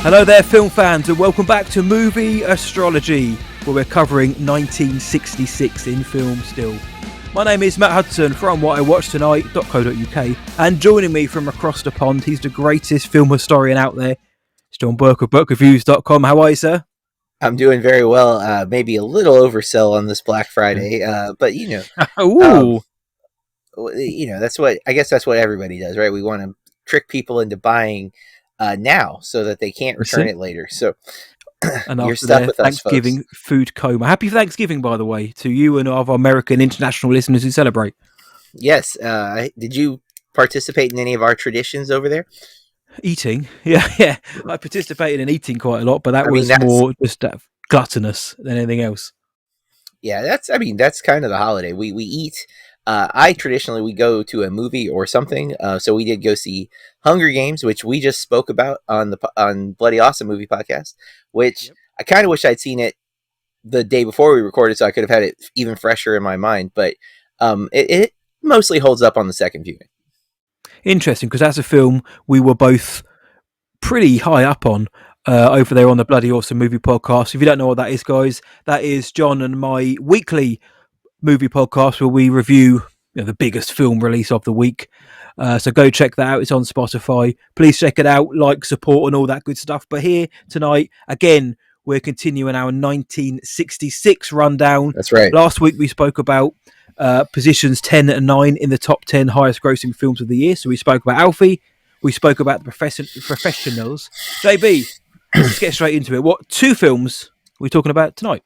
Hello there, film fans, and welcome back to Movie Astrology, where we're covering 1966 in film still. My name is Matt Hudson from whatIwatchtonight.co.uk, and joining me from across the pond, he's the greatest film historian out there. It's John Berk of BerkReviews.com. How are you, sir? I'm doing very well. Maybe a little oversell on this Black Friday, but Ooh. that's what I guess that's what everybody does, right? We want to trick people into buying now so that they can't return it later. So And you're after stuck their with us, Thanksgiving folks. food coma. Happy Thanksgiving, by the way, to you and our American international listeners who celebrate. Yes. Did you participate in any of our traditions over there? Eating, yeah. I participated in eating quite a lot, but that was more just gluttonous than anything else. Yeah, that's kind of the holiday. We eat. I traditionally we go to a movie or something. So we did go see Hunger Games, which we just spoke about on Bloody Awesome Movie Podcast. Which I kind of wish I'd seen it the day before we recorded, so I could have had it even fresher in my mind. But it mostly holds up on the second viewing. Interesting, because that's a film we were both pretty high up on over there on the Bloody Awesome Movie Podcast. If you don't know what that is, guys, that is John and my weekly movie podcast where we review the biggest film release of the week. So go check that out. It's on Spotify. Please check it out, like, support, and all that good stuff. But here tonight, again, we're continuing our 1966 rundown. That's right. Last week we spoke about positions 10 and 9 in the top 10 highest grossing films of the year. So we spoke about Alfie. We spoke about the professionals. JB, let's get straight into it. What two films are we talking about tonight?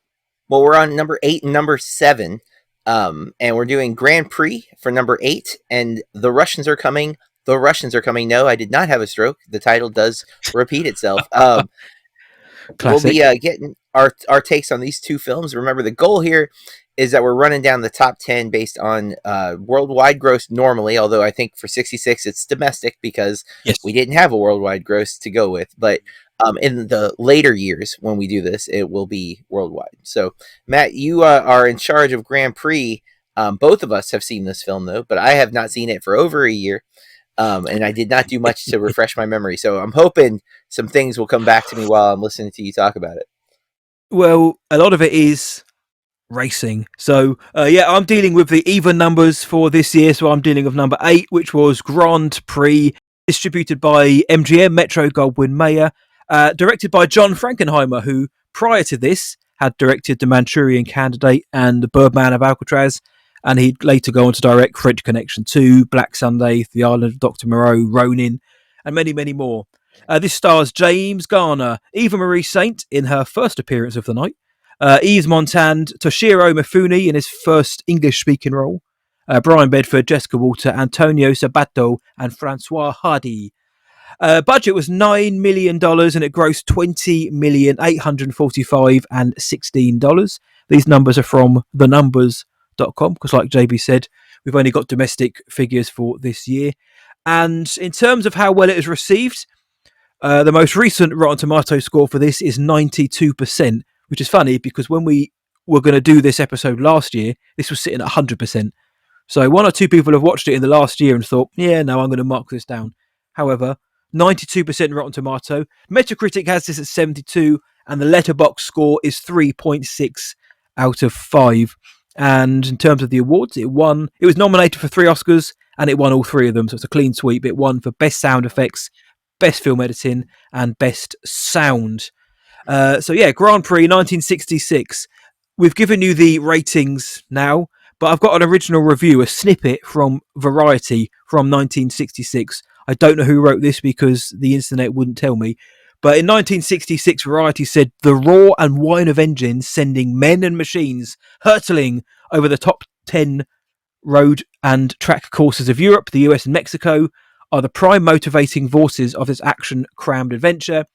Well, we're on number 8 and number 7. And we're doing Grand Prix for number 8. And The Russians Are Coming. The Russians Are Coming. No, I did not have a stroke. The title does repeat itself. We'll be getting our takes on these two films. Remember, the goal here is that we're running down the top 10 based on worldwide gross normally, although I think for 66 it's domestic because we didn't have a worldwide gross to go with. But in the later years when we do this, it will be worldwide. So, Matt, you are in charge of Grand Prix. Both of us have seen this film, though, but I have not seen it for over a year. And I did not do much to refresh my memory. So I'm hoping some things will come back to me while I'm listening to you talk about it. Well, a lot of it is racing. So, I'm dealing with the even numbers for this year. So I'm dealing with number 8, which was Grand Prix, distributed by MGM, Metro-Goldwyn-Mayer, directed by John Frankenheimer, who prior to this had directed The Manchurian Candidate and The Birdman of Alcatraz. And he'd later go on to direct French Connection 2, Black Sunday, The Island of Dr. Moreau, Ronin, and many, many more. This stars James Garner, Eva Marie Saint in her first appearance of the night, Yves Montand, Toshiro Mifune in his first English-speaking role, Brian Bedford, Jessica Walter, Antonio Sabato, and Francois Hardy. Budget was $9 million and it grossed $20,845,016. These numbers are from thenumbers.com because, like JB said, we've only got domestic figures for this year. And in terms of how well it is received, the most recent Rotten Tomatoes score for this is 92%, which is funny because when we were going to do this episode last year, this was sitting at 100%. So one or two people have watched it in the last year and thought, I'm going to mark this down. However, 92% Rotten Tomato. Metacritic has this at 72, and the Letterboxd score is 3.6 out of 5. And in terms of the awards, it was nominated for 3 Oscars, and it won all 3 of them. So it's a clean sweep. It won for Best Sound Effects, Best Film Editing, and Best Sound. Grand Prix 1966. We've given you the ratings now, but I've got an original review, a snippet from Variety from 1966. I don't know who wrote this because the internet wouldn't tell me. But in 1966, Variety said, "The roar and whine of engines sending men and machines hurtling over the top 10 road and track courses of Europe, the US and Mexico are the prime motivating forces of this action-crammed adventure."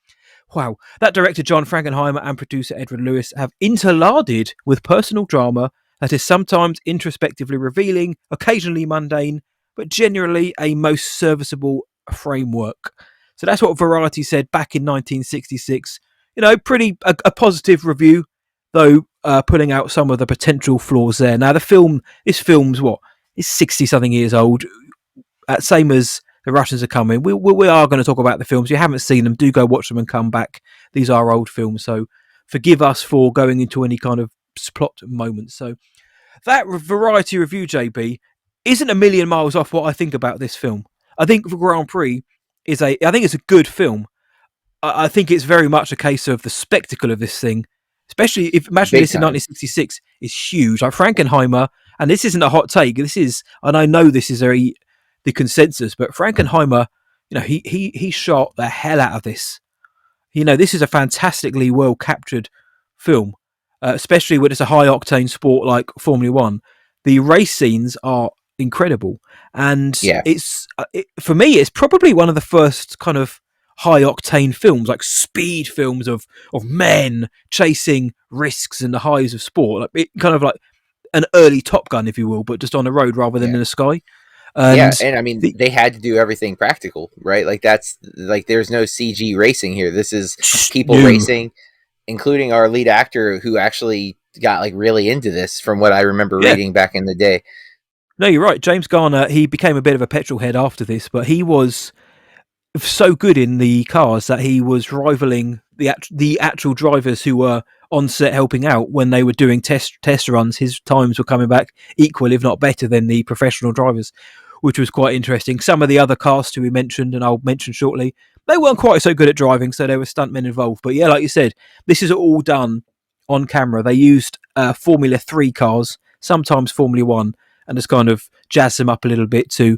Wow. That director John Frankenheimer and producer Edward Lewis have interlarded with personal drama that is sometimes introspectively revealing, occasionally mundane, but generally a most serviceable framework. So that's what Variety said back in 1966. Pretty a positive review, though pulling out some of the potential flaws there. Now, this film's it's 60-something years old, same as the Russians are coming. We are going to talk about the films. If you haven't seen them, do go watch them and come back. These are old films, so forgive us for going into any kind of plot moments. So that variety review, JB, isn't a million miles off what I think about this film. I think the Grand Prix I think it's a good film. I think it's very much a case of the spectacle of this thing, especially if imagine Big this in time. 1966 is huge. Like Frankenheimer, and this isn't a hot take. This is, and I know this is the consensus, but Frankenheimer, he shot the hell out of this. This is a fantastically well captured film, especially when it's a high octane sport like Formula One. The race scenes are incredible, and Yeah. for me, it's probably one of the first kind of high octane films, like speed films of men chasing risks and the highs of sport, like kind of like an early Top Gun, if you will, but just on the road rather than Yeah. in the sky. Yeah, And and I mean they had to do everything practical, right? Like that's like there's no CG racing here. This is people no, racing, including our lead actor who actually got like really into this from what I remember yeah, reading back in the day. no, you're right. James Garner, he became a bit of a petrol head after this, but he was so good in the cars that he was rivaling the actual drivers who were on set helping out when they were doing test runs. His times were coming back equal, if not better, than the professional drivers, which was quite interesting. Some of the other cast who we mentioned, and I'll mention shortly, they weren't quite so good at driving, so there were stuntmen involved. But yeah, like you said, this is all done on camera. They used Formula 3 cars, sometimes Formula 1, and just kind of jazz them up a little bit to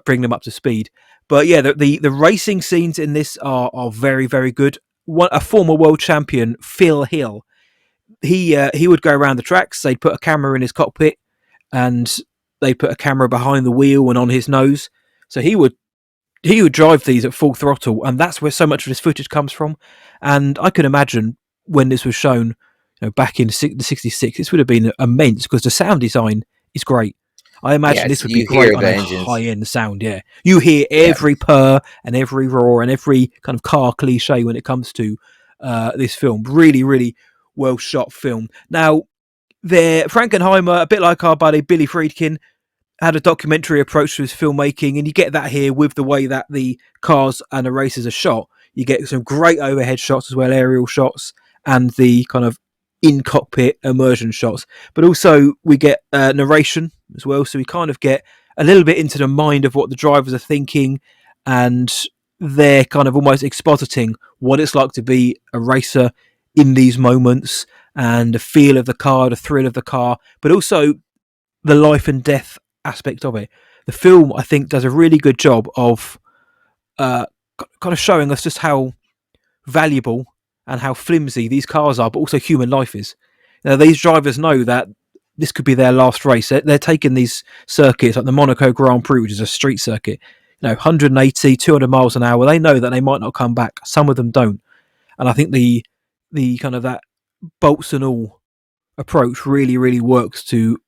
bring them up to speed. But yeah, the racing scenes in this are very, very good. A former world champion, Phil Hill, he would go around the tracks. They'd put a camera in his cockpit, and they put a camera behind the wheel and on his nose. So he would drive these at full throttle, and that's where so much of this footage comes from. And I can imagine when this was shown, back in the '66, this would have been immense because the sound design is great. I imagine Yes, this would be you great hear on the a engines. high-end sound. Yeah, you hear Yeah, every purr and every roar and every kind of car cliche when it comes to this film. Really, really well shot film. Now, Frankenheimer, a bit like our buddy Billy Friedkin, had a documentary approach to his filmmaking, and you get that here with the way that the cars and the races are shot. You get some great overhead shots as well, aerial shots, and the kind of in cockpit immersion shots. But also we get narration as well, so we kind of get a little bit into the mind of what the drivers are thinking, and they're kind of almost expositing what it's like to be a racer in these moments and the feel of the car, the thrill of the car, but also the life and death aspect of it. The film, I think, does a really good job of uh, kind of showing us just how valuable and how flimsy these cars are, but also human life is. These drivers know that this could be their last race. They're taking these circuits like the Monaco Grand Prix, which is a street circuit, 180, 200 miles an hour. They know that they might not come back. Some of them don't. And I think the kind of that bolts and all approach really, really works to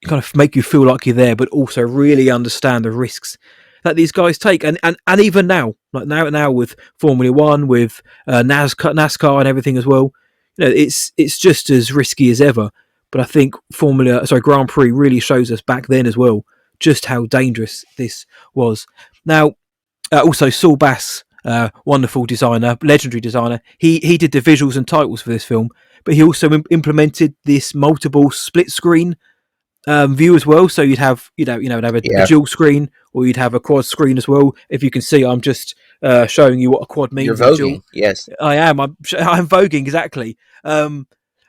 kind of make you feel like you're there, but also really understand the risks that these guys take. And even now, like now with Formula One, with NASCAR and everything as well, it's just as risky as ever. But I think Grand Prix really shows us back then as well just how dangerous this was. Now, also Saul Bass, wonderful designer, legendary designer. He did the visuals and titles for this film, but he also implemented this multiple split screen view as well. So you'd have have a yeah. dual screen, or you'd have a quad screen as well. If you can see, I'm just showing you what a quad You're means in dual. voguing. Yes. I am. I'm voguing exactly.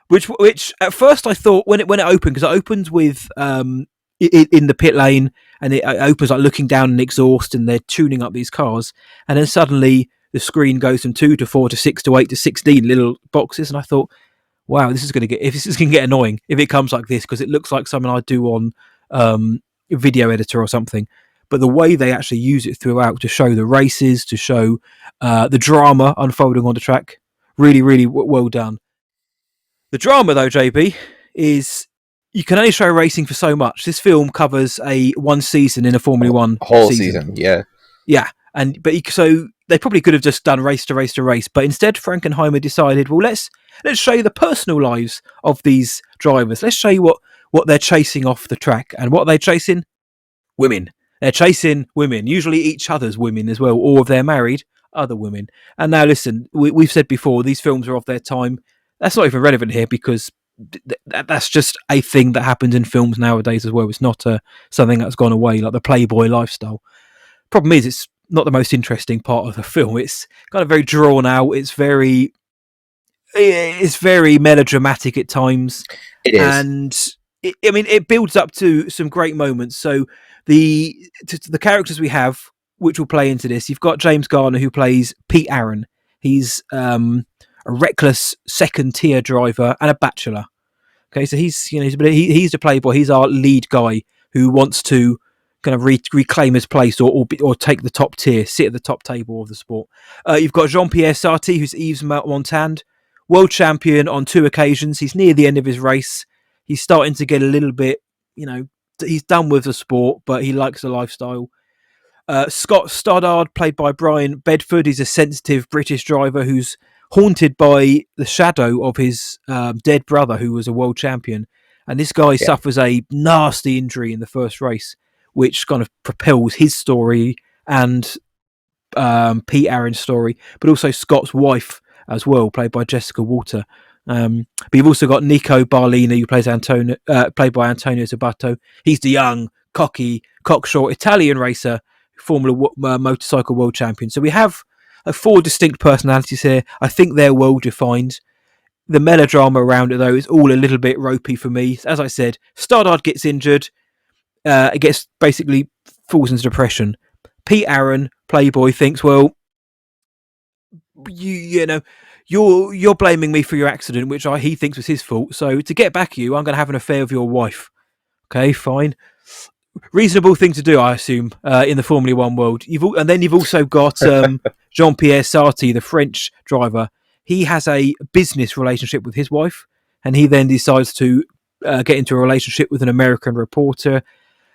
Which at first I thought when it opened, because it opens with in the pit lane, and it opens like looking down an exhaust, and they're tuning up these cars, and then suddenly the screen goes from 2 to 4 to 6 to 8 to 16 little boxes, and I thought, wow, this is going to get annoying if it comes like this, because it looks like something I do on video editor or something. But the way they actually use it throughout to show the races, to show the drama unfolding on the track, really, really well done. The drama, though, JB, is you can only show racing for so much. This film covers one season in a Formula One Whole season. season. Yeah. Yeah, so they probably could have just done race to race to race, but instead Frankenheimer decided, well, let's show you the personal lives of these drivers. Let's show you what they're chasing off the track, and what they're chasing, women. They're chasing women, usually each other's women as well, or if they're married, other women. And now, listen, we've said before, these films are of their time. That's not even relevant here because that's just a thing that happens in films nowadays as well. It's not something that's gone away, like the Playboy lifestyle. Problem is, it's not the most interesting part of the film. It's kind of very drawn out. It's very melodramatic at times, It is. and it builds up to some great moments. So the characters we have, which will play into this, you've got James Garner who plays Pete Aaron. He's a reckless second tier driver and a bachelor. Okay, so he's the playboy. He's our lead guy who wants to kind of reclaim his place or take the top tier, sit at the top table of the sport. You've got Jean-Pierre Sarti, who's Yves Montand, world champion on 2 occasions. He's near the end of his race. He's starting to get a little bit, he's done with the sport, but he likes the lifestyle. Scott Stoddard, played by Brian Bedford, is a sensitive British driver who's haunted by the shadow of his dead brother, who was a world champion. And this guy suffers a nasty injury in the first race, which kind of propels his story and Pete Aaron's story, but also Scott's wife as well, played by Jessica Walter. But you've also got Nico Barlini, who played by Antonio Zabato. He's the young, cocky, cocksure Italian racer, Formula motorcycle world champion. So we have 4 distinct personalities here. I think they're well defined. The melodrama around it, though, is all a little bit ropey for me. As I said, Stoddard gets injured. It gets basically falls into depression. Pete Aaron, playboy, thinks, well, you're blaming me for your accident, which he thinks was his fault. So to get back at you, I'm going to have an affair with your wife. Okay, fine. Reasonable thing to do, I assume, in the Formula One world. And then you've also got Jean-Pierre Sarti, the French driver. He has a business relationship with his wife, and he then decides to get into a relationship with an American reporter,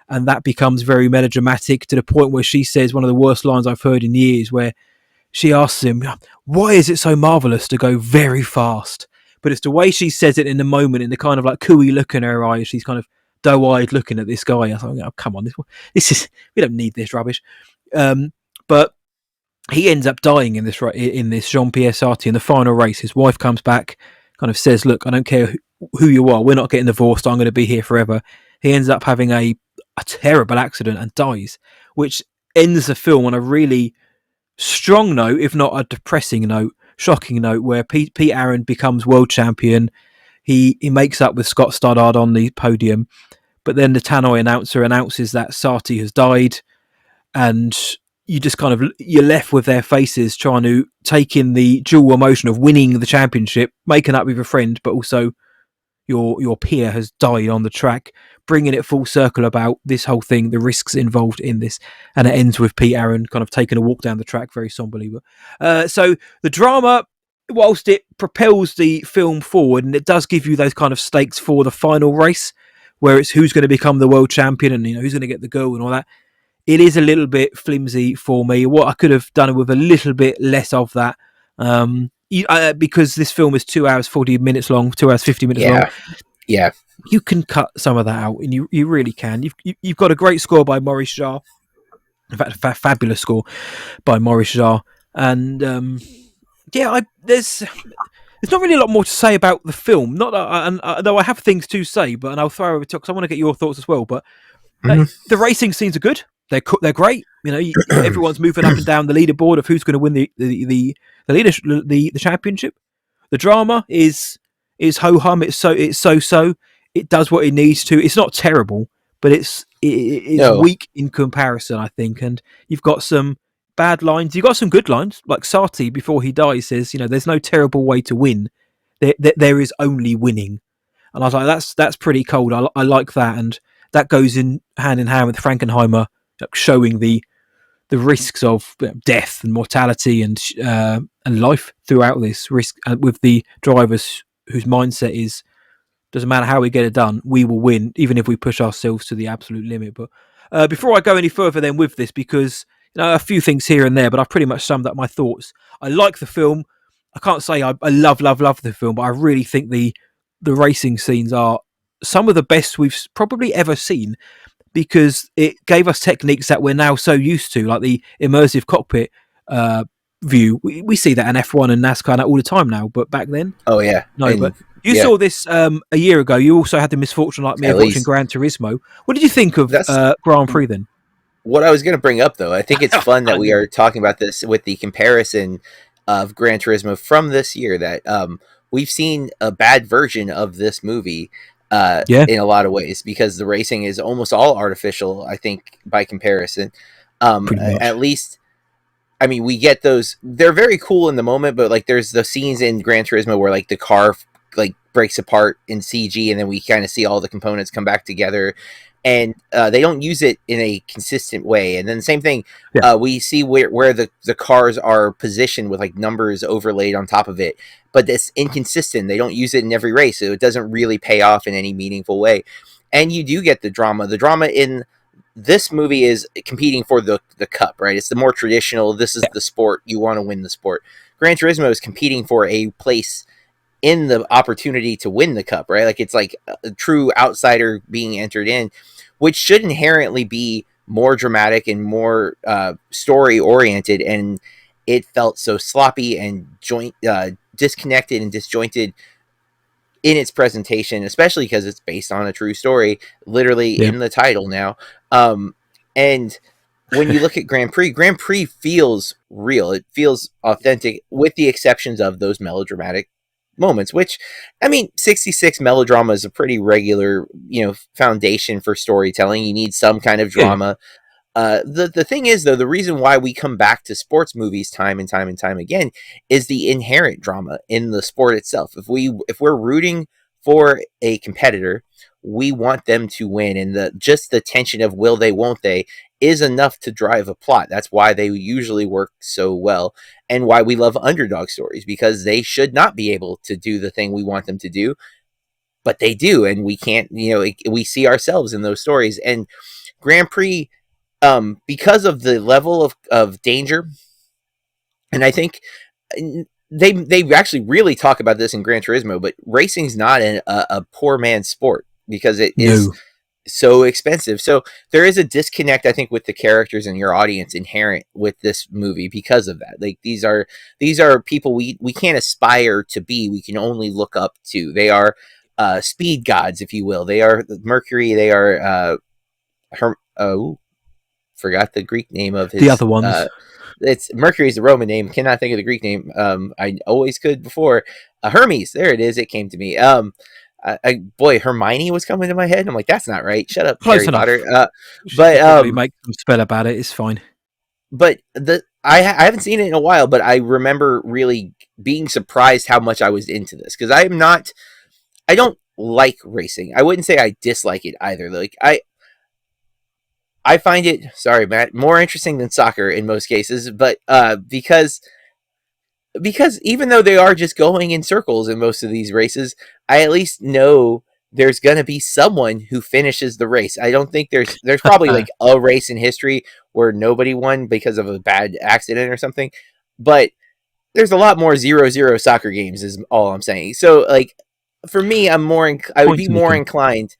and that becomes very melodramatic to the point where she says one of the worst lines I've heard in years, where she asks him, why is it so marvellous to go very fast? But it's the way she says it in the moment, in the kind of like cooey look in her eyes. She's kind of doe-eyed looking at this guy. I thought, oh, come on, we don't need this rubbish. But he ends up dying in this Jean-Pierre Sarti in the final race. His wife comes back, kind of says, look, I don't care who you are. We're not getting divorced. I'm going to be here forever. He ends up having a terrible accident and dies, which ends the film on a really strong note, if not a depressing note, shocking note, where Pete Aaron becomes world champion. He makes up with Scott Stoddard on the podium, but then the Tannoy announcer announces that Sarti has died, and you just you're left with their faces trying to take in the dual emotion of winning the championship, making up with a friend, but also your peer has died on the track, bringing it full circle about this whole thing, the risks involved in this. And it ends with Pete Aaron kind of taking a walk down the track very somberly. So the drama, whilst it propels the film forward, and it does give you those kind of stakes for the final race, where it's who's going to become the world champion and who's going to get the girl and all that, it is a little bit flimsy for me. What I could have done with a little bit less of that, because this film is 2 hours 40 minutes long, 2 hours 50 minutes long. Yeah, you can cut some of that out, and you really can. You've got a great score by Maurice Jarre. In fact, a fabulous score by Maurice Jarre. And there's not really a lot more to say about the film. Not that though I have things to say, and I'll throw over to because I want to get your thoughts as well. But the racing scenes are good. They're great. Everyone's moving up and down the leaderboard of who's going to win the championship. The drama is ho hum. It's so. It does what it needs to. It's not terrible, but it's weak in comparison, I think. And you've got some bad lines. You've got some good lines, like Sarti before he dies says, there's no terrible way to win. There is only winning. And I was like, that's pretty cold. I like that, and that goes in hand with Frankenheimer showing the risks of death and mortality and life throughout this risk with the drivers whose mindset is doesn't matter how we get it done, we will win even if we push ourselves to the absolute limit. But before I go any further then with this, because a few things here and there, but I've pretty much summed up my thoughts. I like the film. I can't say I love the film, but I really think the racing scenes are some of the best we've probably ever seen. because it gave us techniques that we're now so used to, like the immersive cockpit uh, view. We see that in F1 and NASCAR all the time now, but back then, Oh yeah, no. But and you yeah, saw this a year ago. You also had the misfortune, like me, at of watching least Gran Turismo. What did you think of that's Grand Prix then? what I was going to bring up, though. I think it's fun that I we knew are it. talking about this with the comparison of Gran Turismo from this year. That we've seen a bad version of this movie Yeah, in a lot of ways because the racing is almost all artificial. I think by comparison, pretty much. at least. I mean, we get those. They're very cool in the moment, but like, there's the scenes in Gran Turismo where like the car like breaks apart in CG, and then we kind of see all the components come back together, and they don't use it in a consistent way. And then the same thing, Yeah, we see where the cars are positioned with like numbers overlaid on top of it, but it's inconsistent. They don't use it in every race, so it doesn't really pay off in any meaningful way. And you do get the drama. The drama in this movie is competing for the cup, right? It's the more traditional. This is yeah, the sport. You want to win the sport. Gran Turismo is competing for a place in the opportunity to win the cup, right? Like, it's like a true outsider being entered in, which should inherently be more dramatic and more story oriented. And it felt so sloppy and disconnected and disjointed in its presentation, especially because it's based on a true story, literally yeah, in the title now. And when you look at Grand Prix feels real. It feels authentic, with the exceptions of those melodramatic moments. Which, I mean, 66 melodrama is a pretty regular, foundation for storytelling. You need some kind of yeah, drama. The thing is, though, the reason why we come back to sports movies time and time and time again is the inherent drama in the sport itself. If we're rooting for a competitor, we want them to win, and the tension of will they, won't they, is enough to drive a plot. That's why they usually work so well, and why we love underdog stories, because they should not be able to do the thing we want them to do, but they do, and we can't. We see ourselves in those stories. And Grand Prix, because of the level of danger, and I think they actually really talk about this in Gran Turismo, but racing's not a poor man's sport because it is no, so expensive. So there is a disconnect, I think, with the characters and your audience inherent with this movie because of that. Like, these are people we can't aspire to be. We can only look up to. They are speed gods, if you will. They are Mercury. They are forgot the Greek name of the his. other ones. It's Mercury's the Roman name. Cannot think of the Greek name. I always could before. Hermes. There it is. It came to me. Boy, Hermione was coming to my head. I'm like, that's not right. Shut up, Close Harry Potter. enough. She But could probably make some spell about it. It's fine. I haven't seen it in a while, but I remember really being surprised how much I was into this, because I don't like racing. I wouldn't say I dislike it either. Like, I find it, sorry, Matt, more interesting than soccer in most cases, but because even though they are just going in circles in most of these races, I at least know there's going to be someone who finishes the race. I don't think there's probably like a race in history where nobody won because of a bad accident or something, but there's a lot more 0-0 soccer games is all I'm saying. So, like, for me, I would Point be more taken. inclined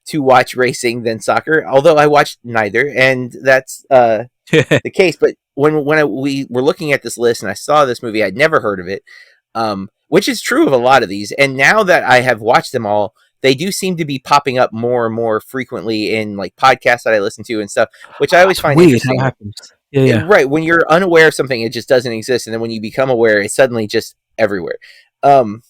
to watch racing than soccer, although I watched neither, and that's the case. But we were looking at this list and I saw this movie, I'd never heard of it, which is true of a lot of these. And now that I have watched them all, they do seem to be popping up more and more frequently in like podcasts that I listen to and stuff, which I always That's find weird how it interesting. happens. Yeah, yeah, Right, when you're unaware of something, it just doesn't exist, and then when you become aware, it's suddenly just everywhere. Um,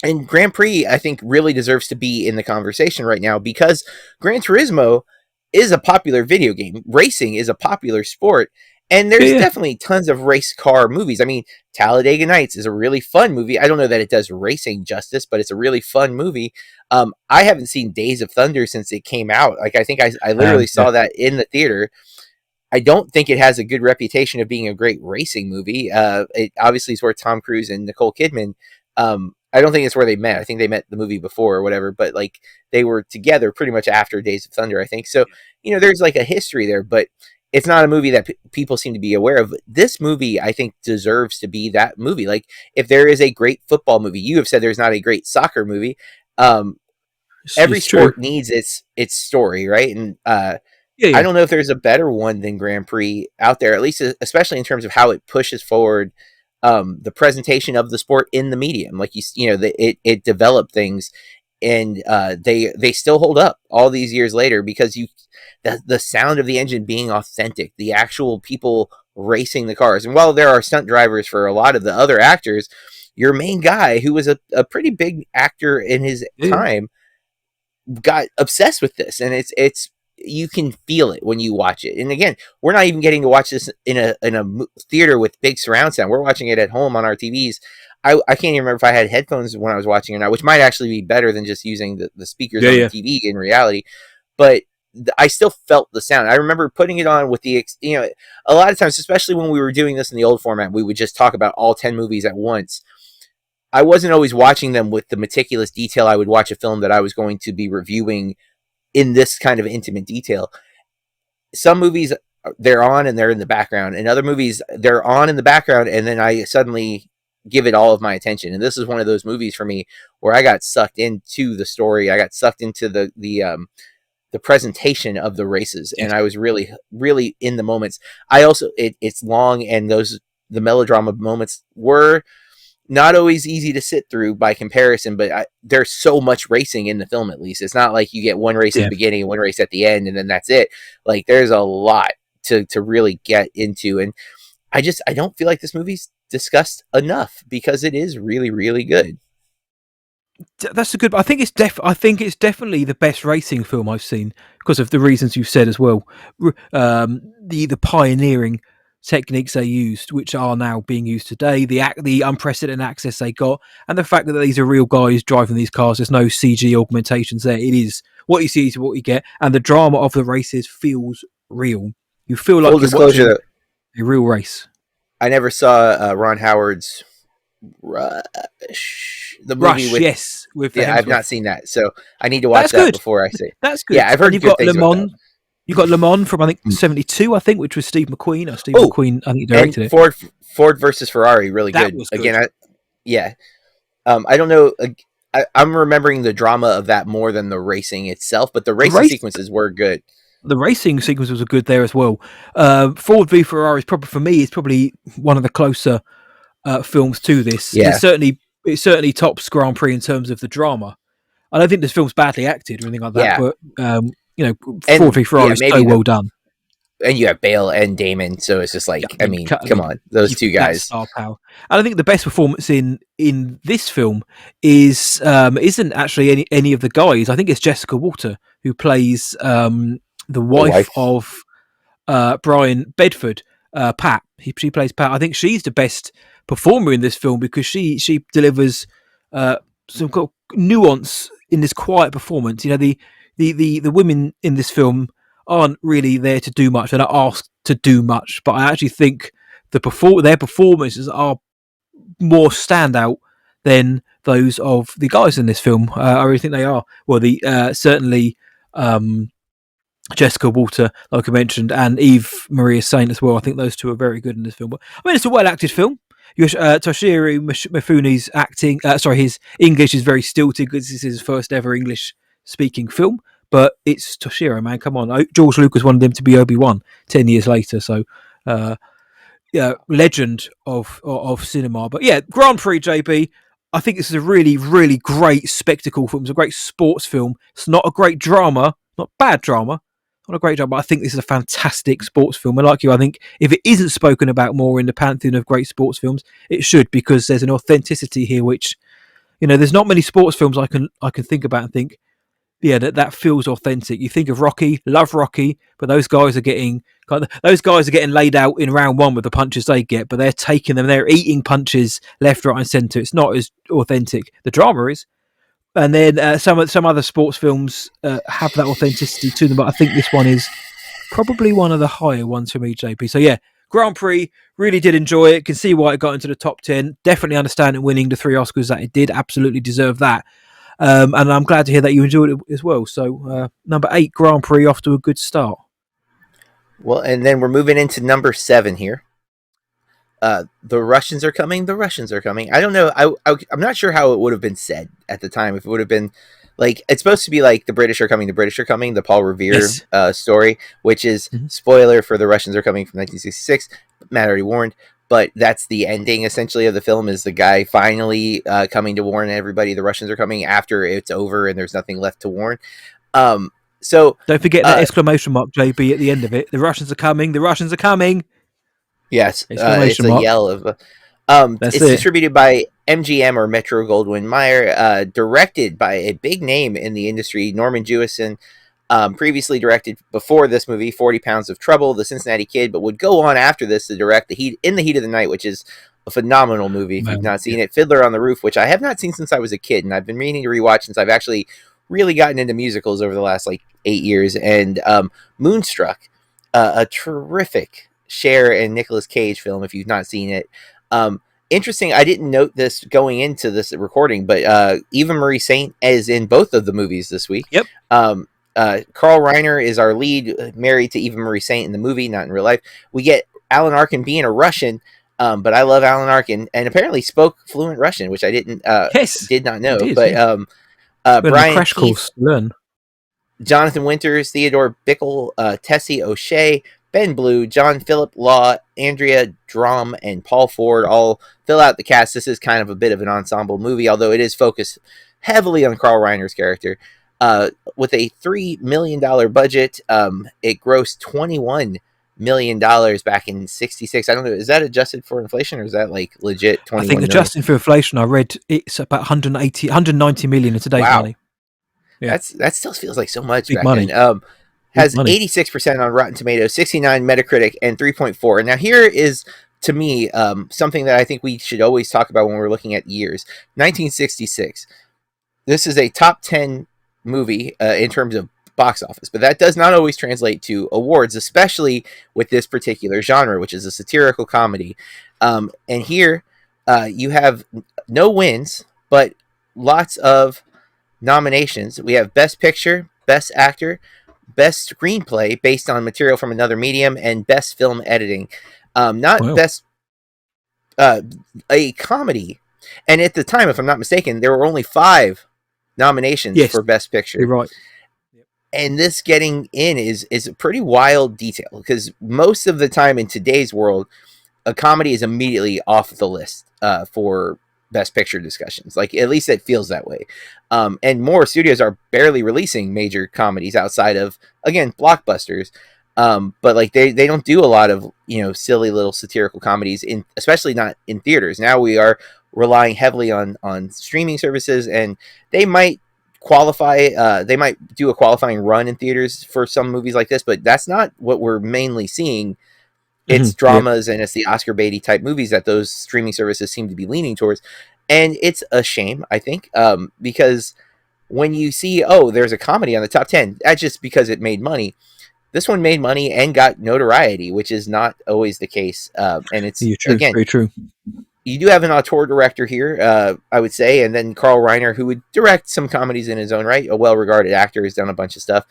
and Grand Prix, I think, really deserves to be in the conversation right now because Gran Turismo is a popular video game. Racing is a popular sport. And yeah, there's yeah. definitely tons of race car movies. I mean, Talladega Nights is a really fun movie. I don't know that it does racing justice, but it's a really fun movie. I haven't seen Days of Thunder since it came out. Like, I think I literally Yeah. saw that in the theater. I don't think it has a good reputation of being a great racing movie. It obviously is where Tom Cruise and Nicole Kidman. I don't think it's where they met. I think they met the movie before or whatever, but like, they were together pretty much after Days of Thunder, I think. So, there's like a history there, but it's not a movie that people seem to be aware of. This movie, I think, deserves to be that movie. Like, if there is a great football movie, you have said there's not a great soccer movie. Um, every It's true. sport needs its story, right? And Yeah, I yeah, don't know if there's a better one than Grand Prix out there, at least especially in terms of how it pushes forward the presentation of the sport in the medium. Like it developed things, and they still hold up all these years later because the sound of the engine being authentic, the actual people racing the cars, and while there are stunt drivers for a lot of the other actors, your main guy, who was a pretty big actor in his yeah, yeah. time, got obsessed with this, and it's you can feel it when you watch it. And again, we're not even getting to watch this in a theater with big surround sound. We're watching it at home on our TVs. I can't even remember if I had headphones when I was watching or not, which might actually be better than just using the speakers Yeah, on the yeah. TV in reality. But I still felt the sound. I remember putting it on with a lot of times, especially when we were doing this in the old format, we would just talk about all 10 movies at once. I wasn't always watching them with the meticulous detail I would watch a film that I was going to be reviewing in this kind of intimate detail. Some movies, they're on and they're in the background, and other movies, they're on in the background, and then I suddenly give it all of my attention. And this is one of those movies for me where I got sucked into the story. I got sucked into the presentation of the races, Yes. and I was really really in the moments. I also it's long, and the melodrama moments were not always easy to sit through by comparison, but there's so much racing in the film. At least it's not like you get one race at the Yeah. beginning and one race at the end and then that's it. Like there's a lot to really get into, and I don't feel like this movie's discussed enough because it is really really good. That's a good. I think I think it's definitely the best racing film I've seen because of the reasons you've said as well. The pioneering techniques they used, which are now being used today, the unprecedented access they got, and the fact that these are real guys driving these cars. There's no CG augmentations there. It is what you see is what you get, and the drama of the races feels real. You feel Full like you're watching disclosure, a real race. I never saw Ron Howard's Rush, the movie Rush, with. yes, with Yeah, I've not Hemsworth. seen that, so I need to watch That's that good. before I say. That's Yeah, good. I've And heard you've good got Le things about that. Mans. You got Le Mans from I think '72, I think, which was Steve McQueen. Steve Oh, McQueen, I think, and directed it. Ford versus Ferrari, really That good. was Again, good. yeah. I don't know. I'm remembering the drama of that more than the racing itself, but the The racing race, sequences were good. the racing sequences were good there as well. Ford v Ferrari is probably for me is probably one of the closer films to this. Yeah, It certainly tops Grand Prix in terms of the drama. I don't think this film's badly acted or anything like that, yeah, but Ford and v yeah, Ferrari is so maybe well done. and you have Bale and Damon, so it's just Yeah, like, I mean, I come mean, on, those two that's guys. star power. And I think the best performance in this film isn't actually any of the guys. I think it's Jessica Walter who plays the The wife wife, of Brian Bedford, Pat. She plays Pat. I think she's the best performer in this film because she delivers uh, some nuance in this quiet performance. You know, the women in this film aren't really there to do much. They're not asked to do much. But I actually think their performances are more standout than those of the guys in this film. I really think they are. Well, the certainly. Jessica Walter, like I mentioned, and Eve Maria Saint as well. I think those two are very good in this film. But I mean, it's a well acted film. Toshiro Mifune's acting, his English is very stilted because this is his first ever English speaking film. But it's Toshiro, man. Come on, George Lucas wanted him to be Obi-Wan 10 years later, so uh, yeah, legend of cinema. But yeah, Grand Prix, JB. I think this is a really, really great spectacle film. It's a great sports film. It's not a great drama, not bad drama, not a great drama. But I think this is a fantastic sports film. And like you, I think if it isn't spoken about more in the pantheon of great sports films, it should, because there's an authenticity here which, there's not many sports films I can think about and think, yeah, that feels authentic. You think of Rocky, love Rocky, but those guys are getting laid out in round one with the punches they get, but they're taking them, they're eating punches left, right, and centre. It's not as authentic. The drama is, and then some other sports films have that authenticity to them, but I think this one is probably one of the higher ones for me, JP. So yeah, Grand Prix, really did enjoy it. Can see why it got into the top 10. Definitely understand it winning the 3 Oscars that it did. Absolutely deserve that. And I'm glad to hear that you enjoyed it as well. So number 8, Grand Prix, off to a good start. well, and then we're moving into number 7 here. The Russians are coming. The Russians are coming. I don't know. I'm not sure how it would have been said at the time. If it would have been like it's supposed to be like the British are coming, the Paul Revere Yes. story, which is Mhm. spoiler for the Russians are coming from 1966. Matt already warned, but that's the ending essentially of the film, is the guy finally coming to warn everybody the Russians are coming after it's over and there's nothing left to warn. Um, so Don't forget that uh, exclamation mark, JB, at the end of it. The Russians are coming. The Russians are coming. yes, it's Exclamation a mark. yell of. That's It's it. distributed by MGM or Metro Goldwyn Mayer, directed by a big name in the industry, Norman Jewison. Previously directed before this movie, 40 Pounds of Trouble, The Cincinnati Kid, but would go on after this to direct the Heat of the Night, which is a phenomenal movie if you've Man. not seen it. Fiddler on the Roof, which I have not seen since I was a kid, and I've been meaning to rewatch since I've actually really gotten into musicals over the last like 8 years. And Moonstruck, a terrific Cher and Nicolas Cage film if you've not seen it. Interesting, I didn't note this going into this recording, but Eva Marie Saint is in both of the movies this week. Yep. Carl Reiner is our lead, married to Eva Marie Saint in the movie, not in real life. We get Alan Arkin being a Russian, but I love Alan Arkin, and apparently spoke fluent Russian, which I Yes. did not know. It is. But Yeah. We're on a Brian crash Keith, course to learn. Jonathan Winters, Theodore Bickle, Tessie O'Shea, Ben Blue, John Philip Law, Andrea Drum, and Paul Ford all fill out the cast. This is kind of a bit of an ensemble movie, although it is focused heavily on Carl Reiner's character. With a $3 million budget, it grossed $21 million back in '66. I don't know, is that adjusted for inflation or is that like legit I think 21 million? adjusting for inflation, I read it's about 190 million in today's Wow. money. Yeah. That still feels like so much Big back then. money. Big Has money. 86% on Rotten Tomatoes, 69 Metacritic, and 3.4. And now here is, to me, something that I think we should always talk about when we're looking at years. 1966. This is a top 10 movie in terms of box office, but that does not always translate to awards, especially with this particular genre, which is a satirical comedy. And here you have no wins, but lots of nominations. We have Best Picture, Best Actor, Best Screenplay based on material from another medium, and Best Film Editing. Not Wow. Best a comedy. And at the time, if I'm not mistaken, there were only 5 nominations Yes. for Best Picture. You're right. And this getting in is a pretty wild detail, because most of the time in today's world, a comedy is immediately off the list for Best Picture discussions. Like, at least it feels that way. And more studios are barely releasing major comedies outside of, again, blockbusters. But like they don't do a lot of, silly little satirical comedies, especially not in theaters. Now we are relying heavily on streaming services, and they might qualify. They might do a qualifying run in theaters for some movies like this, but that's not what we're mainly seeing. It's dramas and it's the Oscar Beatty type movies that those streaming services seem to be leaning towards. And it's a shame, I think, because when you see, there's a comedy on the top 10, that's just because it made money. This one made money and got notoriety, which is not always the case. And it's, True. again, Very true. you do have an auteur director here, I would say, and then Carl Reiner, who would direct some comedies in his own right, a well-regarded actor, has done a bunch of stuff.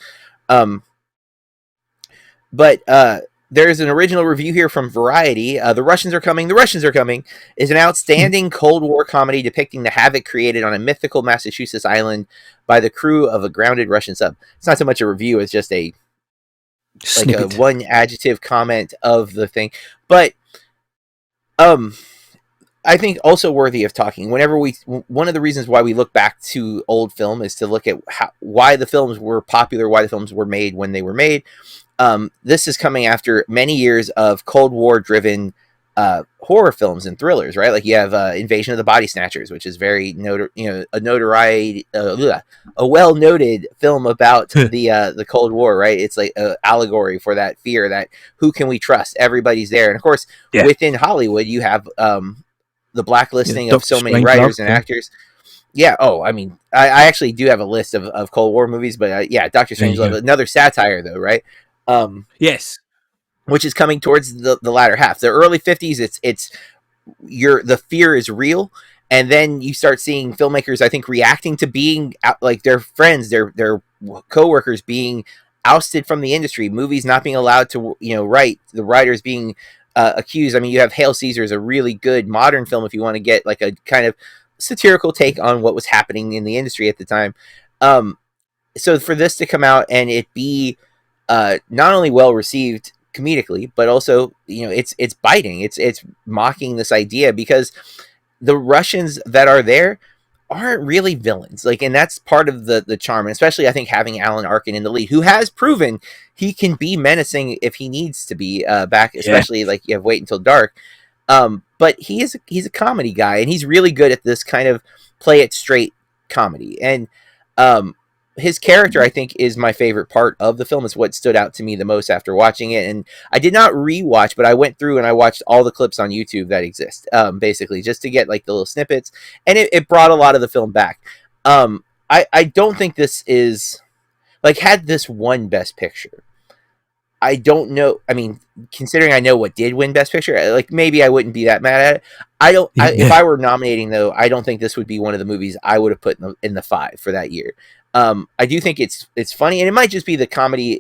But there's an original review here from Variety. The Russians Are Coming, The Russians Are Coming is an outstanding Cold War comedy depicting the havoc created on a mythical Massachusetts island by the crew of a grounded Russian sub. It's not so much a review, it's just a Snippet. one adjective comment of the thing. But I think also worthy of talking. One of the reasons why we look back to old film is to look at why the films were popular, why the films were made when they were made. This is coming after many years of Cold War driven horror films and thrillers, right? Like you have Invasion of the Body Snatchers, which is very a well noted film about the Cold War, right? It's like an allegory for that fear that who can we trust? Everybody's there, and of course, within Hollywood, you have the blacklisting of so many writers and actors. Yeah. Oh, I mean, I actually do have a list of Cold War movies, but Dr. Strangelove, another satire, though, right? Yes. Which is coming towards the latter half. The early 50s, it's the fear is real, and then you start seeing filmmakers, I think, reacting to being like their friends, their coworkers being ousted from the industry, movies not being allowed to write, the writers being accused. I mean, you have Hail Caesar is a really good modern film if you want to get like a kind of satirical take on what was happening in the industry at the time. Um, so for this to come out and it be not only well received comedically, but also it's biting. It's mocking this idea because the Russians that are there aren't really villains. Like, and that's part of the charm, and especially I think having Alan Arkin in the lead, who has proven he can be menacing if he needs to be. Back, Yeah. especially like you have Wait Until Dark. But he's a comedy guy, and he's really good at this kind of play it straight comedy. And um, his character, I think, is my favorite part of the film. Is what stood out to me the most after watching it. And I did not rewatch, but I went through and I watched all the clips on YouTube that exist, basically just to get like the little snippets, and it brought a lot of the film back. I don't think this is like had this won Best Picture. I don't know. I mean, considering I know what did win Best Picture, like maybe I wouldn't be that mad at it. I don't. If Yeah. I were nominating though, I don't think this would be one of the movies I would have put in the five for that year. I do think it's funny, and it might just be the comedy.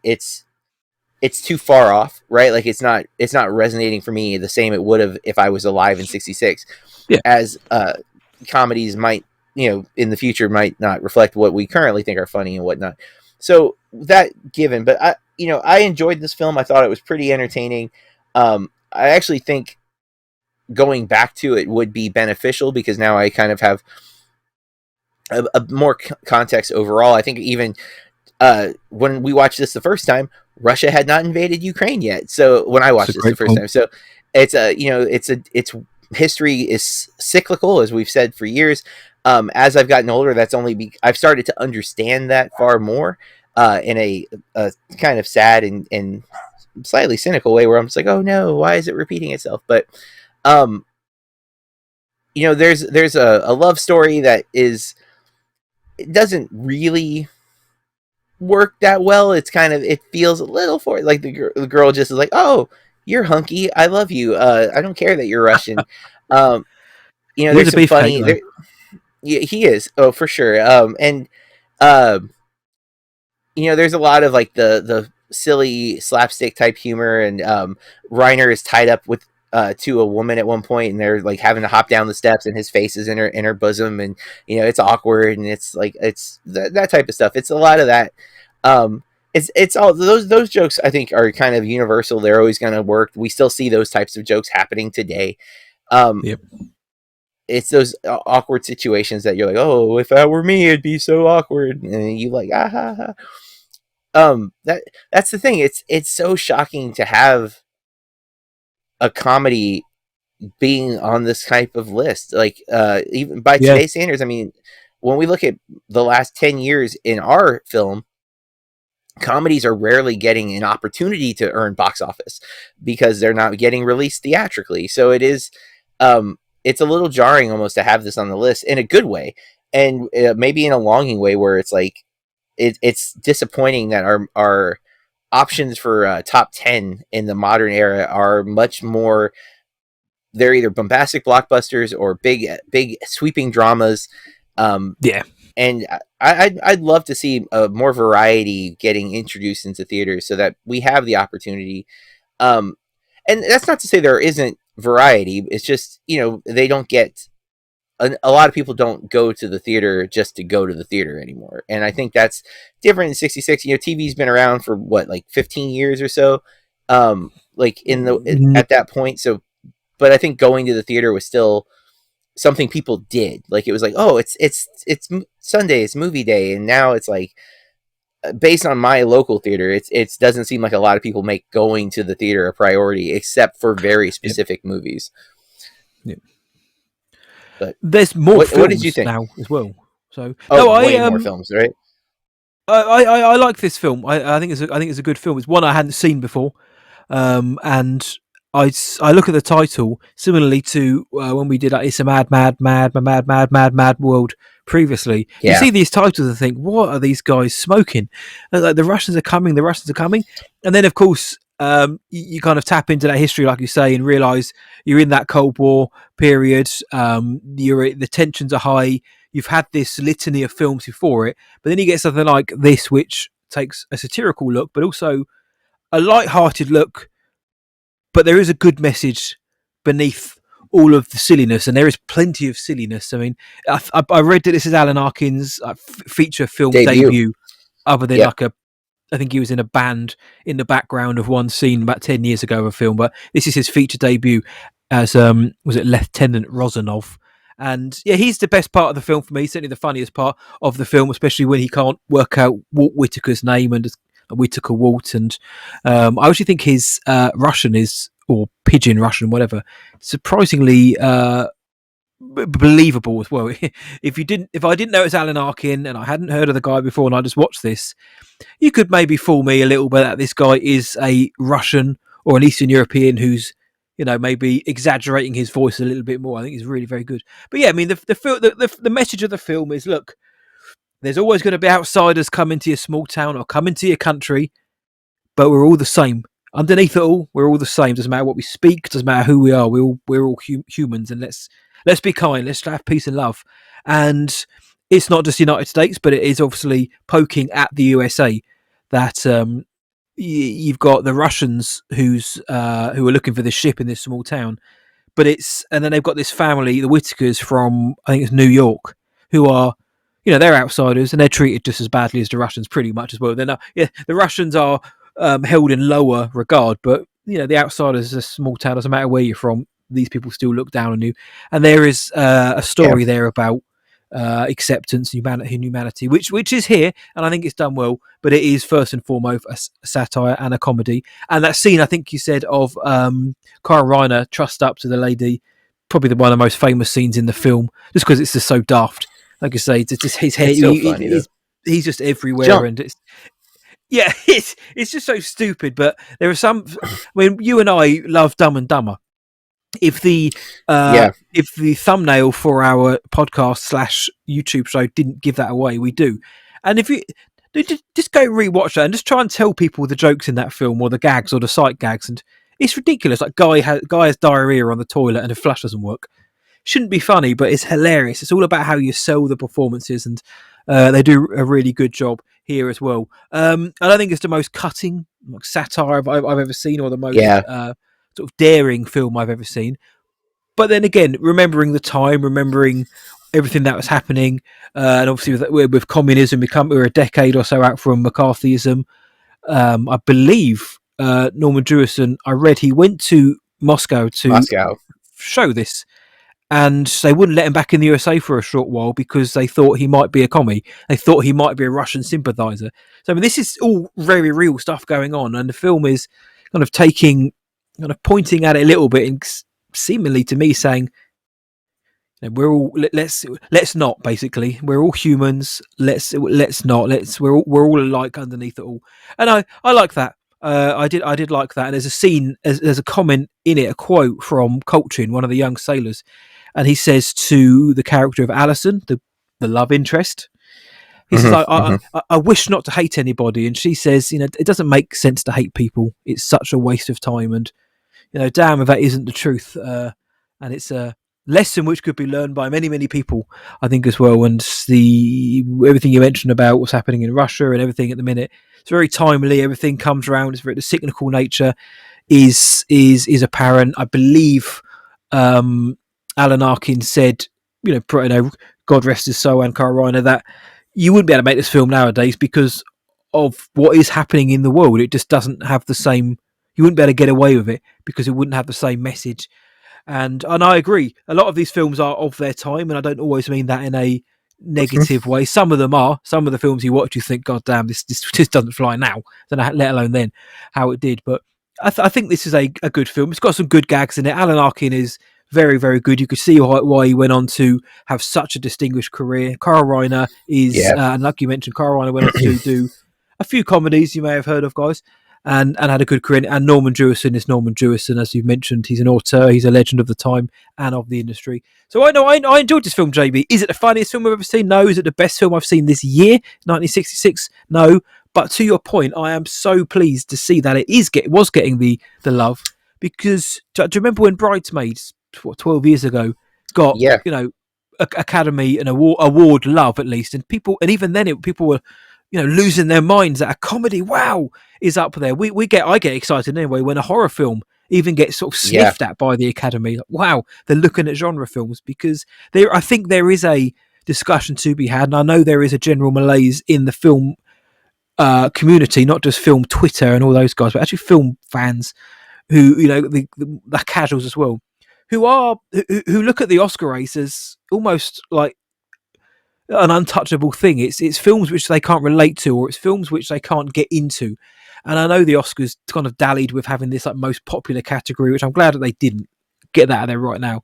It's too far off, right? Like it's not resonating for me the same it would have if I was alive in '66, Yeah. as comedies might in the future might not reflect what we currently think are funny and whatnot. So that given, but I enjoyed this film. I thought it was pretty entertaining. I actually think going back to it would be beneficial because now I kind of have a more context overall. I think even when we watched this the first time, Russia had not invaded Ukraine yet. So when I That's a watched this the great first point. time, so it's history is cyclical, as we've said for years. As I've gotten older, that's I've started to understand that far more in a kind of sad and slightly cynical way, where I'm just like, oh no, why is it repeating itself? But um, there's a love story that it doesn't really work that well. It's kind of it feels a little for like the girl just is like, oh, you're hunky, I love you. I don't care that you're Russian. Um, He is there's a some beefcake funny though. there. Yeah, he is. Oh, for sure. And um, there's a lot of like the silly slapstick type humor, and Reiner is tied up with to a woman at one point, and they're like having to hop down the steps, and his face is in her bosom, and it's awkward, and it's like it's that type of stuff. It's a lot of that. Um, it's all those jokes I think are kind of universal. They're always going to work. We still see those types of jokes happening today. Um, Yep. it's those awkward situations that you're like, oh, if that were me, it'd be so awkward, and you like, ah ha ha. That's the thing. It's so shocking to have a comedy being on this type of list. Like even by Yeah. today's standards, I mean, when we look at the last 10 years in our film, comedies are rarely getting an opportunity to earn box office because they're not getting released theatrically. So it's a little jarring almost to have this on the list in a good way, and maybe in a longing way where it's like it's disappointing that our options for top 10 in the modern era are much more. They're either bombastic blockbusters or big sweeping dramas. um, Yeah. and I'd love to see more variety getting introduced into theaters so that we have the opportunity. Um, and that's not to say there isn't variety. It's just they don't get a lot of people don't go to the theater just to go to the theater anymore, and I think that's different in '66. TV's been around for what, like 15 years or so, like Mm, at that point. So, but I think going to the theater was still something people did. Like it was like, oh, it's Sunday, it's movie day, and now it's like based on my local theater, it doesn't seem like a lot of people make going to the theater a priority, except for very yep. specific movies. Yep. But There's more what did you films think? now as well. So Oh, no, way more films, right? I like this film. I think it's a good film. It's one I hadn't seen before, and I look at the title similarly to when we did It's a mad world previously. You Yeah. see these titles and think, what are these guys smoking? Like the Russians are coming, and then of course you kind of tap into that history, like you say, and realise you're in that Cold War period. The tensions are high. You've had this litany of films before it, but then you get something like this, which takes a satirical look, but also a light-hearted look. But there is a good message beneath all of the silliness, and there is plenty of silliness. I mean, I read that this is Alan Arkin's feature film debut, other than Yep. I think he was in a band in the background of one scene about 10 years ago of a film, but this is his feature debut as was it Lieutenant Rozanov. And yeah, he's the best part of the film for me, certainly the funniest part of the film, especially when he can't work out Walt Whitaker's name and Whitaker Walt. And I actually think his Russian is, or pidgin Russian, whatever, surprisingly believable as well. If I didn't know it was Alan Arkin and I hadn't heard of the guy before and I just watched this, you could maybe fool me a little bit that this guy is a Russian or an Eastern European who's, maybe exaggerating his voice a little bit more. I think he's really very good. But yeah, I mean, the message of the film is: look, there's always going to be outsiders coming to your small town or coming to your country, but we're all the same. Underneath it all, we're all the same. Doesn't matter what we speak. Doesn't matter who we are. We're all humans, and let's be kind. Let's have peace and love. And it's not just the United States, but it is obviously poking at the USA. That you've got the Russians who are looking for this ship in this small town, and then they've got this family, the Whitakers from I think it's New York, who are, they're outsiders and they're treated just as badly as the Russians, pretty much as well. They're not, yeah, the Russians are held in lower regard, but the outsiders is a small town. Doesn't matter where you're from, these people still look down on you. And there is a story there about acceptance, humanity, which is here, and I think it's done well. But it is first and foremost a satire and a comedy. And that scene, I think you said, of Kyle Reiner trussed up to the lady, probably one of the most famous scenes in the film, just because it's just so daft. Like I say, it's just his hair. So funny, he's just everywhere, and it's just so stupid. But there are some. I mean, you and I love Dumb and Dumber. If the thumbnail for our podcast / YouTube show didn't give that away, we do. And if you just go rewatch that and just try and tell people the jokes in that film or the gags or the sight gags, and it's ridiculous. Like guy has diarrhea on the toilet and the flush doesn't work. Shouldn't be funny, but it's hilarious. It's all about how you sell the performances, and they do a really good job here as well. I don't think it's the most cutting satire I've ever seen, or the most sort of daring film I've ever seen. But then again, remembering the time, remembering everything that was happening, and obviously with communism, we're a decade or so out from McCarthyism. I believe Norman Jewison, I read he went to Moscow to show this, and they wouldn't let him back in the USA for a short while because they thought he might be a commie. They thought he might be a Russian sympathizer. So I mean, this is all very real stuff going on, and the film is kind of pointing at it a little bit, and seemingly to me saying, we're all let's not, basically, we're all humans. Let's not. We're all alike underneath it all, and I like that. I did like that. And there's a scene, there's a comment in it, a quote from Coltrane, one of the young sailors, and he says to the character of Alison, the love interest, he says, I wish not to hate anybody, and she says, it doesn't make sense to hate people. It's such a waste of time, and damn if that isn't the truth. And it's a lesson which could be learned by many, many people, I think, as well. And everything you mentioned about what's happening in Russia and everything at the minute, it's very timely. Everything comes around. The cyclical nature is apparent. I believe Alan Arkin said, God rest his soul, and Kyle Reiner, that you wouldn't be able to make this film nowadays because of what is happening in the world. It just doesn't have the same. You wouldn't be able to get away with it because it wouldn't have the same message. And I agree. A lot of these films are of their time, and I don't always mean that in a negative way. Some of them are. Some of the films you watch, you think, God damn, this just doesn't fly now. Let alone then how it did. But I think this is a good film. It's got some good gags in it. Alan Arkin is very, very good. You could see why he went on to have such a distinguished career. Kyle Reiner is, and like you mentioned, Kyle Reiner went on to do a few comedies you may have heard of, guys. And had a good career. And Norman Jewison is Norman Jewison, as you mentioned. He's an auteur. He's a legend of the time and of the industry. So I enjoyed this film, JB. Is it the funniest film I've ever seen? No. Is it the best film I've seen this year, 1966? No. But to your point, I am so pleased to see that it was getting the love, because do you remember when Bridesmaids, 12 years ago, got Academy and award love, at least, and even then people were losing their minds that a comedy, wow, is up there. I get excited anyway when a horror film even get sort of Yeah. sniffed at by the Academy. Wow, they're looking at genre films, because I think there is a discussion to be had, and I know there is a general malaise in the film community, not just film Twitter and all those guys, but actually film fans who, the casuals as well, who look at the Oscar race as almost like an untouchable thing. It's films which they can't relate to, or it's films which they can't get into. And I know the Oscars kind of dallied with having this like most popular category, which I'm glad that they didn't get that out of there right now.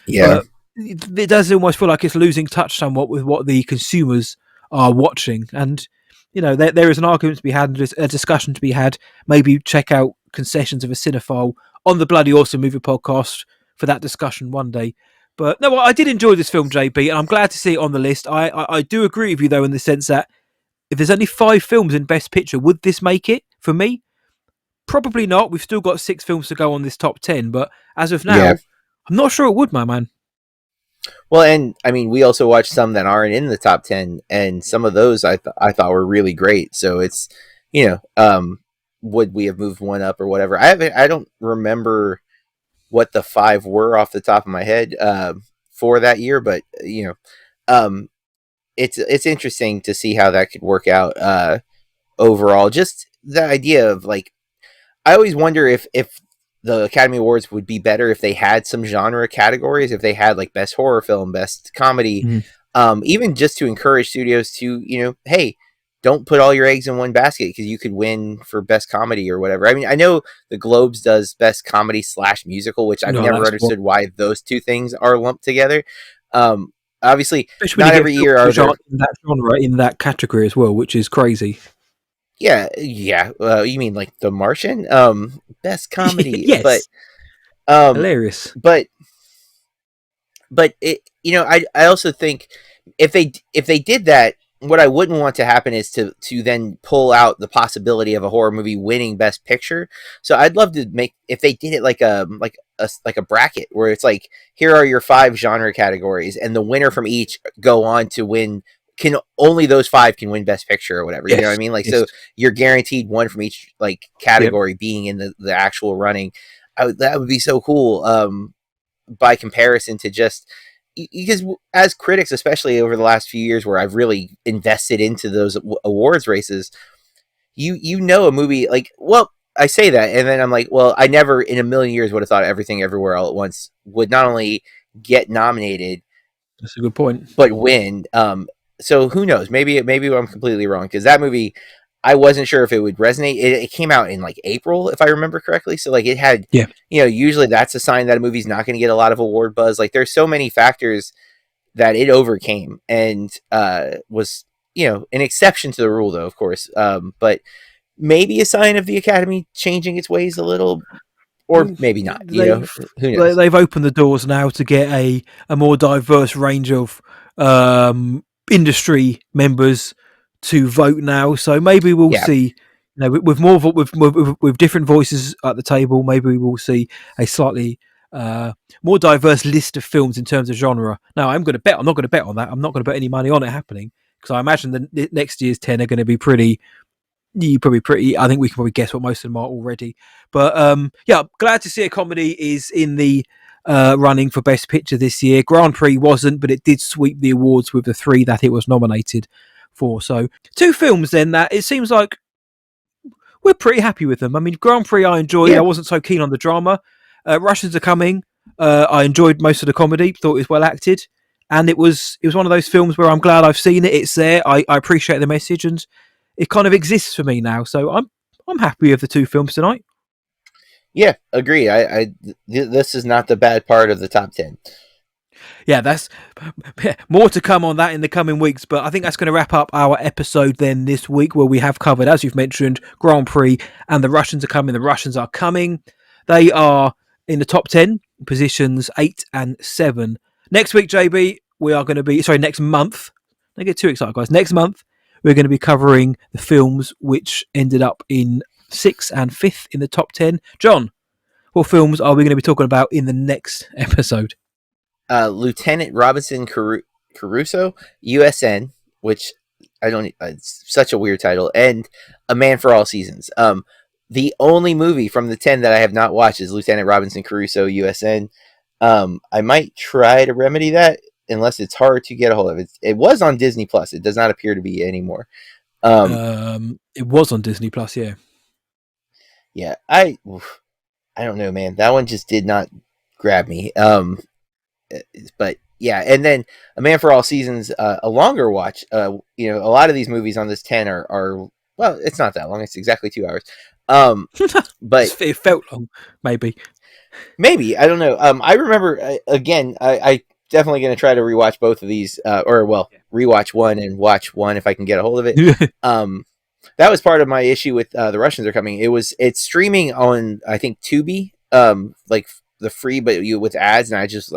Yeah. But it does almost feel like it's losing touch somewhat with what the consumers are watching. And there is an argument to be had, and a discussion to be had. Maybe check out Concessions of a Cinephile on the Bloody Awesome Movie podcast for that discussion one day. But no, I did enjoy this film, JB, and I'm glad to see it on the list. I do agree with you, though, in the sense that if there's only 5 films in Best Picture, would this make it for me? Probably not. We've still got 6 films to go on this top 10, but as of now, Yeah. I'm not sure it would, my man. Well, and I mean, we also watched some that aren't in the top 10, and some of those I thought were really great. So it's, would we have moved one up or whatever? I don't remember what the 5 were off the top of my head for that year, but it's interesting to see how that could work out overall. Just the idea of like, I always wonder if the Academy Awards would be better if they had some genre categories, if they had like best horror film, best comedy, even just to encourage studios to, hey, don't put all your eggs in one basket, because you could win for best comedy or whatever. I mean, I know the Globes does best comedy / musical, which I've never understood why those two things are lumped together. Obviously, especially not every year are there in that genre, in that category as well, which is crazy. Yeah. You mean like The Martian? Best comedy. Yes. But hilarious. But it, I also think if they did that, what I wouldn't want to happen is to then pull out the possibility of a horror movie winning Best Picture. So I'd love to if they did it like a bracket where it's like, here are your 5 genre categories, and the winner from each go on to win. Only those 5 can win Best Picture or whatever. Yes, you know what I mean? Like, so you're guaranteed one from each like category being in the actual running. That would be so cool. By comparison to just, because as critics, especially over the last few years where I've really invested into those awards races, you know a movie like, well, I say that, and then I'm like, well, I never in a million years would have thought Everything Everywhere All at Once would not only get nominated, that's a good point, but win. So who knows? Maybe I'm completely wrong, because that movie, I wasn't sure if it would resonate. It came out in like April, if I remember correctly. So like it had, usually that's a sign that a movie's not going to get a lot of award buzz. Like there's so many factors that it overcame, and was, an exception to the rule, though, of course. But maybe a sign of the Academy changing its ways a little, or maybe not. Who knows? They've opened the doors now to get a more diverse range of industry members to vote now, so maybe we'll see, with more with different voices at the table, maybe we will see a slightly more diverse list of films in terms of genre. Now, I'm not going to bet on that. I'm not going to bet any money on it happening, because I imagine the next year's 10 are going to be pretty. I think we can probably guess what most of them are already. But glad to see a comedy is in the running for Best Picture this year. Grand Prix wasn't, but it did sweep the awards with the 3 that it was nominated for. So 2 films then that it seems like we're pretty happy with them. I mean, Grand Prix I enjoyed. I wasn't so keen on the drama. Russians Are Coming. I enjoyed most of the comedy. Thought it was well acted. And it was one of those films where I'm glad I've seen it. It's there. I appreciate the message, and it kind of exists for me now. So I'm happy with the 2 films tonight. Yeah, agree. This is not the bad part of the top 10. Yeah, that's more to come on that in the coming weeks. But I think that's going to wrap up our episode then this week, where we have covered, as you've mentioned, Grand Prix and The Russians Are Coming. The Russians Are Coming. They are in the top 10, positions 8 and 7. Next week, JB, we are going to be... Sorry, next month. Don't get too excited, guys. Next month, we're going to be covering the films which ended up in 6th and 5th in the top 10. John, what films are we going to be talking about in the next episode? Lieutenant Robinson Crusoe, USN, which I don't. It's such a weird title, and A Man for All Seasons. The only movie from the 10 that I have not watched is Lieutenant Robinson Crusoe USN. I might try to remedy that unless it's hard to get a hold of. It was on Disney Plus. It does not appear to be anymore. It was on Disney Plus, yeah. Yeah, I don't know, man. That one just did not grab me. But yeah, and then A Man for All Seasons, a longer watch. A lot of these movies on this 10 are well, it's not that long. It's exactly 2 hours. But It felt long, maybe. Maybe, I don't know. I remember I definitely going to try to rewatch both of these, rewatch one and watch one if I can get a hold of it. That was part of my issue with The Russians Are Coming. It's streaming on, I think, Tubi, like the free, but with ads, and I just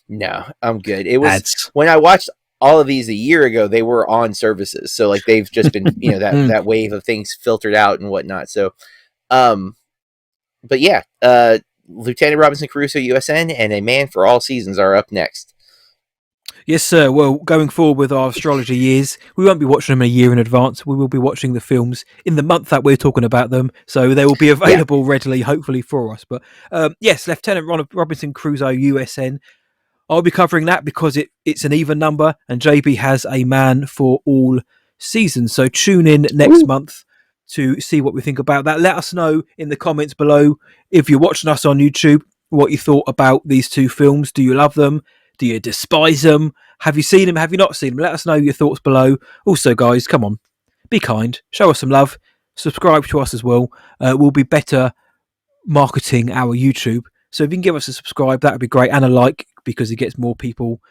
no, I'm good. It was ads. When I watched all of these a year ago, they were on services, so like they've just been that wave of things filtered out and whatnot. So, but yeah, Lieutenant Robinson Crusoe USN and A Man for All Seasons are up next. Yes, sir. Well, going forward with our astrology years, we won't be watching them a year in advance. We will be watching the films in the month that we're talking about them, so they will be available readily, hopefully, for us. But yes, Lieutenant Robinson Crusoe USN. I'll be covering that because it's an even number, and JB has A Man for All Seasons. So tune in next month to see what we think about that. Let us know in the comments below, if you're watching us on YouTube, what you thought about these two films. Do you love them? Do you despise them? Have you seen them? Have you not seen them? Let us know your thoughts below. Also, guys, come on, be kind, show us some love, subscribe to us as well. We'll be better marketing our YouTube. So if you can give us a subscribe, that would be great, and a like, because it gets more people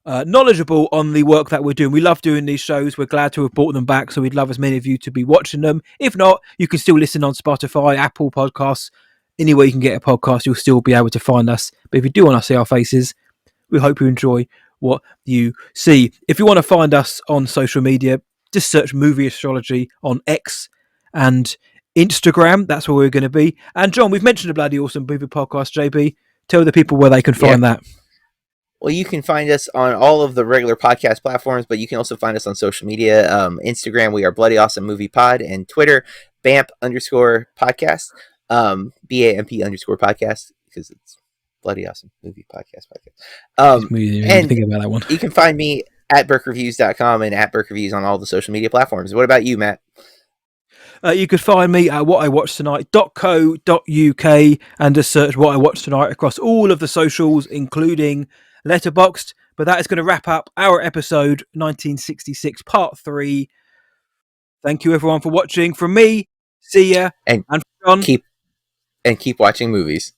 knowledgeable on the work that we're doing. We love doing these shows. We're glad to have brought them back, so we'd love as many of you to be watching them. If not, you can still listen on Spotify, Apple Podcasts, anywhere you can get a podcast, you'll still be able to find us. But if you do want to see our faces, we hope you enjoy what you see. If you want to find us on social media, just search Movie Astrology on X and Instagram. That's where we're going to be. And John, we've mentioned a bloody awesome movie podcast. JB, tell the people where they can find that. Well, you can find us on all of the regular podcast platforms, but you can also find us on social media. Instagram, we are Bloody Awesome Movie Pod, and Twitter, BAMP_podcast, BAMP_podcast, because it's Bloody Awesome Movie Podcast. And think about that one. You can find me at BerkReviews.com and at BerkReviews on all the social media platforms. What about you, Matt? You could find me at whatiwatchedtonight.co.uk and just search What I Watched Tonight across all of the socials, including Letterboxd. But that is going to wrap up our episode 1966 Part 3. Thank you everyone for watching. From me, see ya, and from John, keep watching movies.